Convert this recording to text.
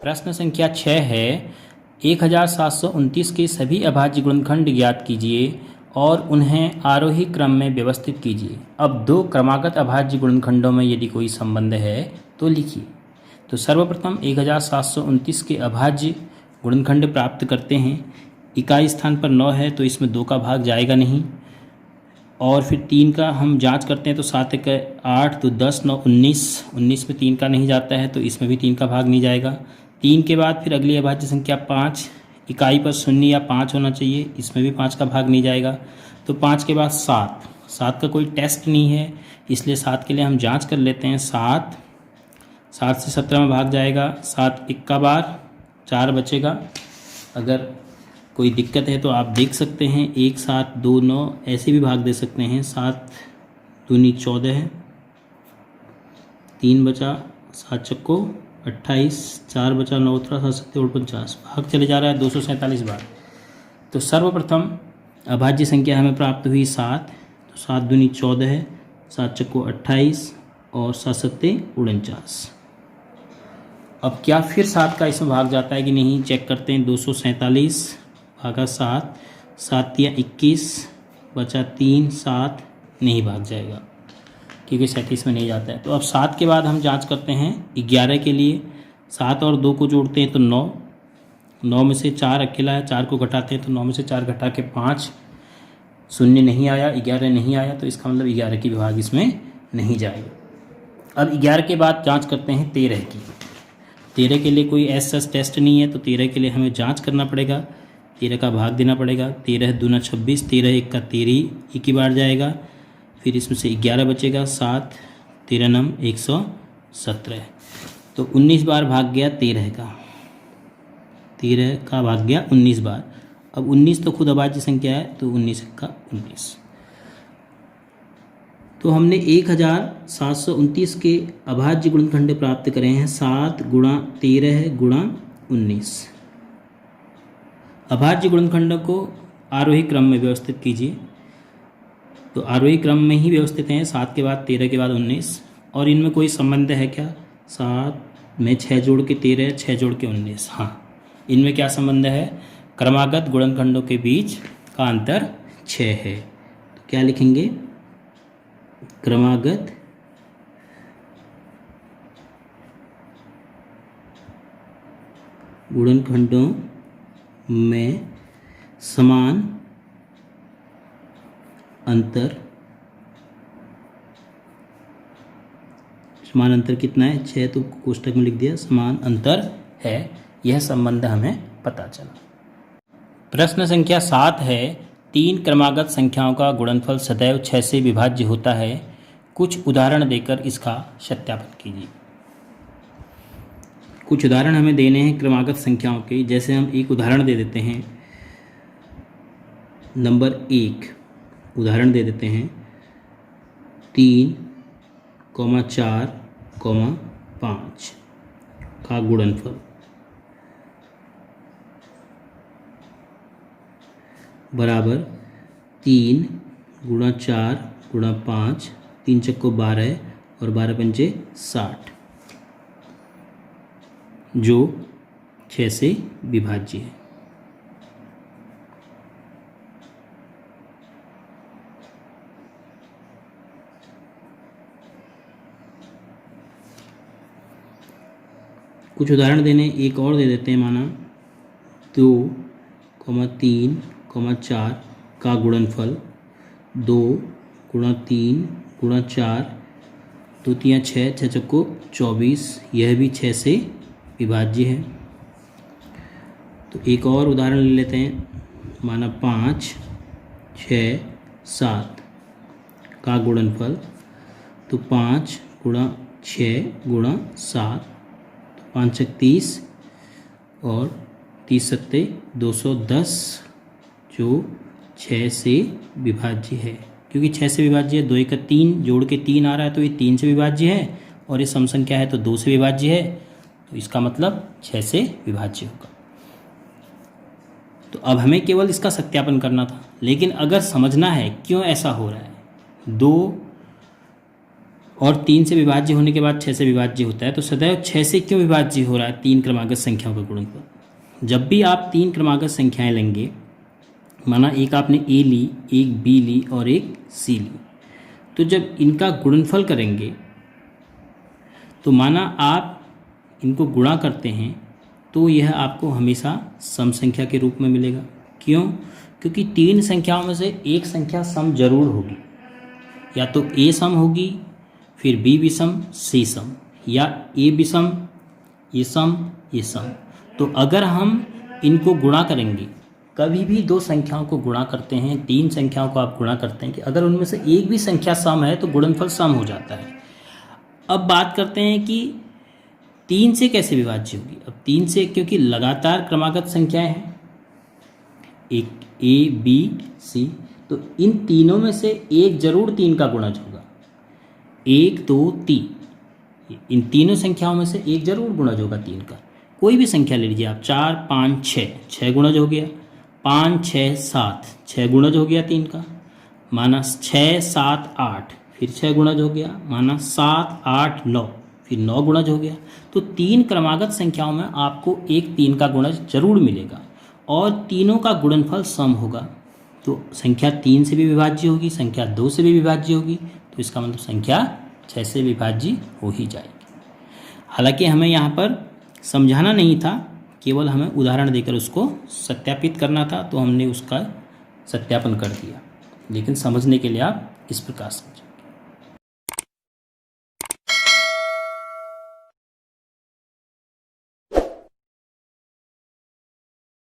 प्रश्न संख्या 6 है 1729 के सभी अभाज्य गुणनखंड ज्ञात कीजिए और उन्हें आरोही क्रम में व्यवस्थित कीजिए। अब दो क्रमागत अभाज्य गुणनखंडों में यदि कोई संबंध है तो लिखिए। तो सर्वप्रथम 1729 के अभाज्य गुणनखंड प्राप्त करते हैं। इकाई स्थान पर 9 है तो इसमें 2 का भाग जाएगा नहीं, और फिर 3 का हम जांच करते हैं तो 7 एक 8 तो 10 9 19, 19 में 3 का नहीं जाता है तो इसमें भी 3 का भाग नहीं जाएगा। 3 के बाद फिर अगली अभाज्य संख्या 5, इकाई पर 0 या 5 होना चाहिए, इसमें भी 5 का भाग नहीं जाएगा। तो 5 के बाद 7, 7 का कोई टेस्ट नहीं है इसलिए 7 के लिए हम जांच कर लेते हैं। 7 से 17 में भाग जाएगा, 7 1 का बार 4 बचेगा। अगर कोई दिक्कत है तो आप देख सकते हैं 1 7 2 9 ऐसे भी भाग दे सकते हैं। 7 दूनी 14 है, 3 बचा, 7 चक्को 28, 4 बचा 9 3 7 7 और 50, भाग चले जा रहा है 247 बार। तो सर्वप्रथम अभाज्य संख्या हमें प्राप्त हुई 7, तो 7 दूनी 14 है, 7 चक्को 28 और 7 सत्ते 49। अब क्या फिर 7 का इसमें भाग जाता है कि नहीं चेक करते हैं। 247 भागा 7, 7 या 21 बचा 3, 7 नहीं भाग जाएगा क्योंकि 37 में नहीं जाता है। तो अब 7 के बाद हम जांच करते हैं 11 के लिए। 7 और 2 को जोड़ते हैं तो 9, 9 में से 4 अकेला है, 4 को घटाते हैं तो 9 में से 4 घटा के 5, 0 नहीं आया, 11 नहीं आया, तो इसका मतलब 11 की विभाग इसमें नहीं जाएगा। अब 11 के बाद जांच करते हैं 13 की। 13 के लिए कोई ऐसा टेस्ट नहीं है तो 13 के लिए हमें जांच करना पड़ेगा, 13 का भाग देना पड़ेगा। 13 दूना 26, 13 1 का 13 एक ही बार जाएगा, फिर इसमें से 11 बचेगा, 7 13 नम 117, तो 19 बार भाग गया 13 का भाग गया 19 बार। अब 19 तो खुद अभाज्य संख्या है तो 19 का 19। तो हमने 1729 के अभाज्य गुणनखंड प्राप्त करे हैं 7 गुणा 13 गुणा 19। अभाज्य गुणनखंडों को आरोही क्रम में व्यवस्थित कीजिए। तो आरोही क्रम में ही व्यवस्थित हैं, 7 के बाद 13 के बाद 19, और इनमें कोई संबंध है क्या? 7 में 6 जोड़ के 13, 6 जोड़ के 19। हाँ, इनमें क्या संबंध है? क्रमागत गुणनखंडों के बीच का अंतर 6 है। तो क्या लिखेंगे? क्रमागत गुणनखंडों में समान अंतर कितना है? 6, तो कोष्टक में लिख दिया, समान अंतर है, यह संबंध हमें पता चला। प्रश्न संख्या 7 है 3 क्रमागत संख्याओं का गुणनफल सदैव 6 से विभाज्य होता है, कुछ उदाहरण देकर इसका सत्यापन कीजिए। कुछ उदाहरण हमें देने हैं क्रमागत संख्याओं के, जैसे हम एक उदाहरण दे देते हैं। नंबर 1 उदाहरण दे देते हैं 3, 4, 5 का गुणनफल बराबर 3 गुणा 4 गुणा 5, 3 चक्को 12 और 12 पंचे 60, जो 6 से विभाज्य है। कुछ उदाहरण देने एक और दे देते हैं, माना 2, 3, 4 का गुणनफल 2 गुणा 3 गुणा 4, 2 3 6, 6 चक्को 24, यह भी 6 से विभाज्य है। तो एक और उदाहरण ले लेते हैं, माना 5, 6, 7 का गुणनफल, तो 5 गुणा 6 गुणा 7, 5 छक 30 और 30 सत्ते 210, जो 6 से विभाज्य है। क्योंकि 6 से विभाज्य है, 2 1 3 जोड़ के 3 आ रहा है तो ये 3 से विभाज्य है, और ये सम संख्या है तो 2 से विभाज्य है, तो इसका मतलब 6 से विभाज्य होगा। तो अब हमें केवल इसका सत्यापन करना था, लेकिन अगर समझना है क्यों ऐसा हो रहा है, 2 और 3 से विभाज्य होने के बाद 6 से विभाज्य होता है, तो सदैव 6 से क्यों विभाज्य हो रहा है 3 क्रमागत संख्याओं का गुणनफल? जब भी आप 3 क्रमागत संख्याएं लेंगे, माना एक आपने ए ली, एक बी ली और एक सी ली, तो जब इनका गुणनफल करेंगे तो माना आप इनको गुणा करते हैं तो यह आपको हमेशा सम संख्या के रूप में मिलेगा। क्यों? क्योंकि 3 संख्याओं में से एक संख्या सम जरूर होगी, या तो ए सम होगी, फिर बी विषम, सी सम, या ए विषम, ये सम, ये सम। तो अगर हम इनको गुणा करेंगे, कभी भी 2 संख्याओं को गुणा करते हैं, 3 संख्याओं को आप गुणा करते हैं कि अगर उनमें से एक भी संख्या सम है तो गुणनफल सम हो जाता है। अब बात करते हैं कि 3 से कैसे विभाज्य होगी। अब 3 से, क्योंकि लगातार क्रमागत संख्याएं हैं, एक ए बी सी, तो इन तीनों में से एक जरूर 3 का गुणज होगा। 1 2 3, इन तीनों संख्याओं में से एक जरूर गुणज होगा 3 का। कोई भी संख्या ले लीजिए आप, 4 5 6, 6 गुणज हो गया, 5 6 7, 6 गुणज हो गया 3 का, माना 6 7 8, फिर 6 गुणज हो गया, माना 7 8 9, फिर 9 गुणज हो गया। तो 3 क्रमागत संख्याओं में आपको एक 3 का गुणज जरूर मिलेगा और तीनों का गुणनफल सम होगा। तो संख्या 3 से भी विभाज्य होगी, संख्या 2 से भी विभाज्य होगी, तो इसका मतलब संख्या 6 से विभाज्य हो ही जाएगी। हालांकि हमें यहाँ पर समझाना नहीं था, केवल हमें उदाहरण देकर उसको सत्यापित करना था, तो हमने उसका सत्यापन कर दिया। लेकिन समझने के लिए आप इस प्रकार समझें।